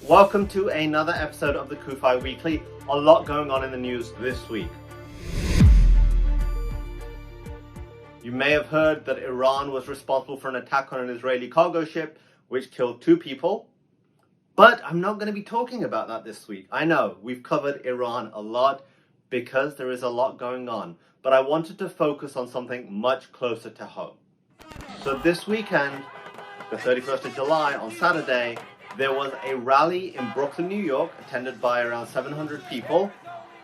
Welcome to another episode of the CUFI Weekly. A lot going on in the news this week. You may have heard that Iran was responsible for an attack on an Israeli cargo ship, which killed 2 people. But I'm not going to be talking about that this week. I know, we've covered Iran a lot because there is a lot going on. But I wanted to focus on something much closer to home. So this weekend, the 31st of July, on Saturday, there was a rally in Brooklyn, New York, attended by around 700 people,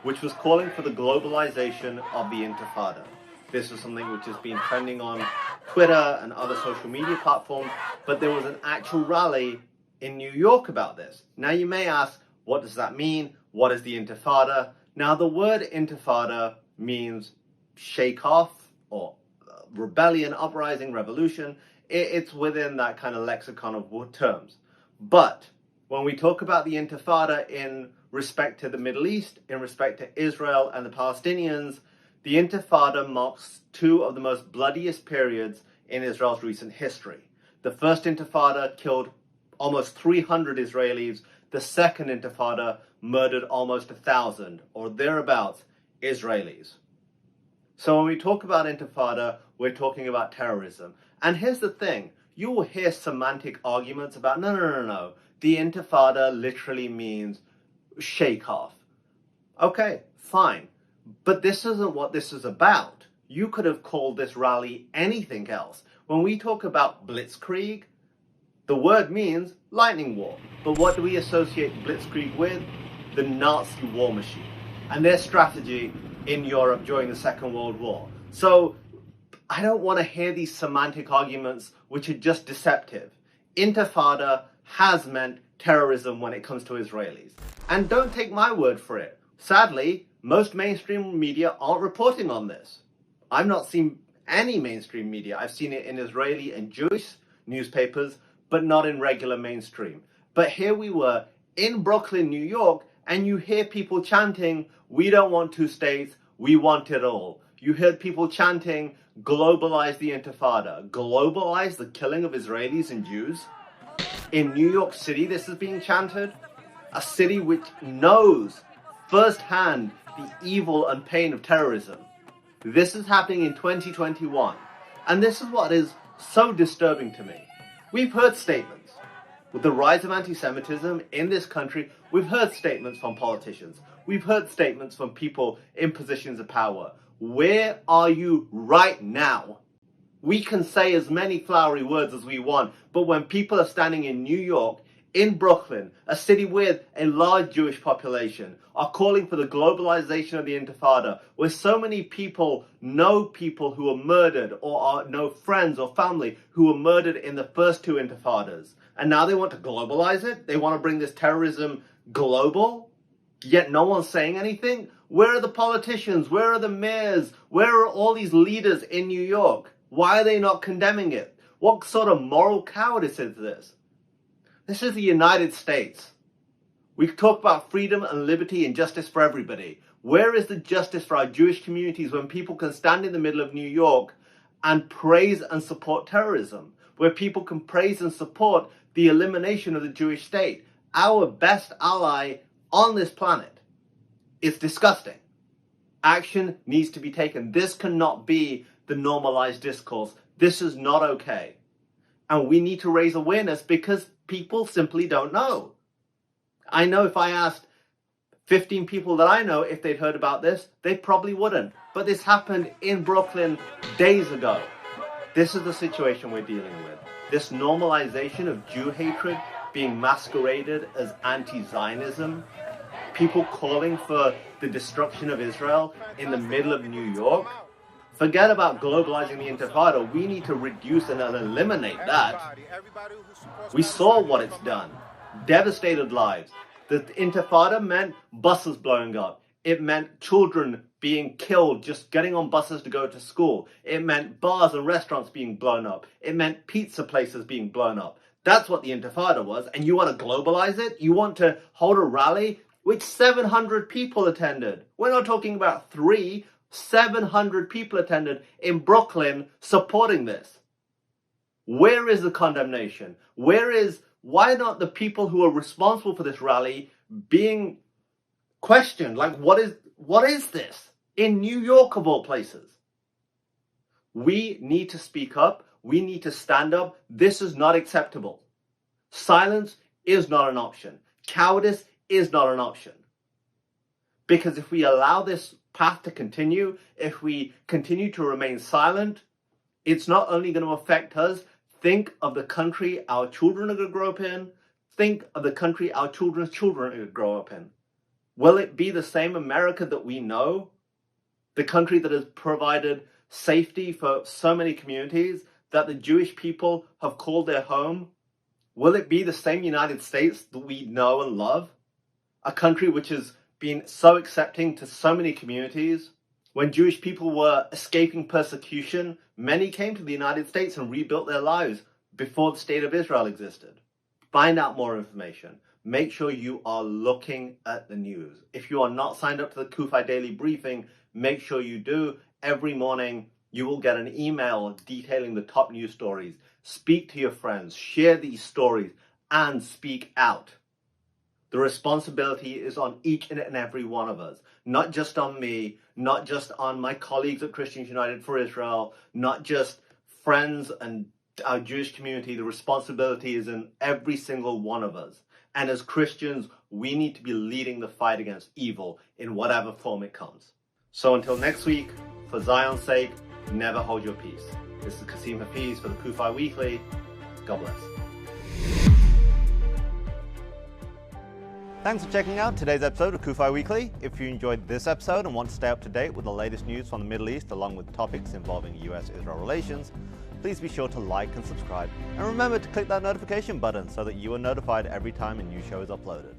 which was calling for the globalization of the Intifada. This is something which has been trending on Twitter and other social media platforms, but there was an actual rally in New York about this. Now you may ask, what does that mean? What is the Intifada? Now the word Intifada means shake off or rebellion, uprising, revolution. It's within that kind of lexicon of terms. But when we talk about the Intifada in respect to the Middle East, in respect to Israel and the Palestinians, the Intifada marks 2 of the most bloodiest periods in Israel's recent history. The first Intifada killed almost 300 Israelis. The second Intifada murdered almost 1,000 or thereabouts Israelis. So when we talk about Intifada, we're talking about terrorism. And here's the thing, you will hear semantic arguments about, no. The Intifada literally means shake off. Okay, fine. But this isn't what this is about. You could have called this rally anything else. When we talk about blitzkrieg, the word means lightning war. But what do we associate blitzkrieg with? The Nazi war machine and their strategy in Europe during the Second World War. So I don't want to hear these semantic arguments which are just deceptive. Intifada has meant terrorism when it comes to Israelis. And don't take my word for it. Sadly, most mainstream media aren't reporting on this. I've not seen any mainstream media. I've seen it in Israeli and Jewish newspapers, but not in regular mainstream. But here we were in Brooklyn, New York, and you hear people chanting, "We don't want 2 states, we want it all." You heard people chanting, "Globalize the Intifada." Globalize the killing of Israelis and Jews? In New York City, this is being chanted. A city which knows firsthand the evil and pain of terrorism. This is happening in 2021. And this is what is so disturbing to me. We've heard statements. With the rise of anti-Semitism in this country, we've heard statements from politicians. We've heard statements from people in positions of power. Where are you right now? We can say as many flowery words as we want, but when people are standing in New York, in Brooklyn, a city with a large Jewish population, are calling for the globalization of the Intifada, where so many people know people who were murdered or know friends or family who were murdered in the first 2 Intifadas, and now they want to globalize it? They want to bring this terrorism global? Yet no one's saying anything? Where are the politicians? Where are the mayors? Where are all these leaders in New York? Why are they not condemning it? What sort of moral cowardice is this? This is the United States. We talk about freedom and liberty and justice for everybody. Where is the justice for our Jewish communities when people can stand in the middle of New York and praise and support terrorism? Where people can praise and support the elimination of the Jewish state, our best ally on this planet. It's disgusting. Action needs to be taken. This cannot be the normalized discourse. This is not okay. And we need to raise awareness because people simply don't know. I know if I asked 15 people that I know if they'd heard about this, they probably wouldn't. But this happened in Brooklyn days ago. This is the situation we're dealing with. This normalization of Jew hatred being masqueraded as anti-Zionism. People calling for the destruction of Israel in the middle of New York. Forget about globalizing the Intifada. We need to reduce and eliminate that. We saw what it's done. Devastated lives. The Intifada meant buses blowing up. It meant children being killed just getting on buses to go to school. It meant bars and restaurants being blown up. It meant pizza places being blown up. That's what the Intifada was. And you want to globalize it? You want to hold a rally which 700 people attended. We're not talking about 3, 700 people attended in Brooklyn supporting this. Where is the condemnation? Where is Why not the people who are responsible for this rally being questioned? Like, what is this? In New York, of all places. We need to speak up. We need to stand up. This is not acceptable. Silence is not an option. Cowardice is not an option. Because if we allow this path to continue, if we continue to remain silent, it's not only going to affect us. Think of the country our children are going to grow up in. Think of the country our children's children are going to grow up in. Will it be the same America that we know? The country that has provided safety for so many communities that the Jewish people have called their home? Will it be the same United States that we know and love? A country which has been so accepting to so many communities? When Jewish people were escaping persecution, many came to the United States and rebuilt their lives before the State of Israel existed. Find out more information. Make sure you are looking at the news. If you are not signed up to the CUFI Daily Briefing, make sure you do. Every morning, you will get an email detailing the top news stories. Speak to your friends, share these stories, and speak out. The responsibility is on each and every one of us, not just on me, not just on my colleagues at Christians United for Israel, not just friends and our Jewish community. The responsibility is in every single one of us. And as Christians, we need to be leading the fight against evil in whatever form it comes. So until next week, for Zion's sake, never hold your peace. This is Kasim Hafeez for the CUFI Weekly. God bless. Thanks for checking out today's episode of CUFI Weekly. If you enjoyed this episode and want to stay up to date with the latest news from the Middle East along with topics involving US-Israel relations, please be sure to like and subscribe. And remember to click that notification button so that you are notified every time a new show is uploaded.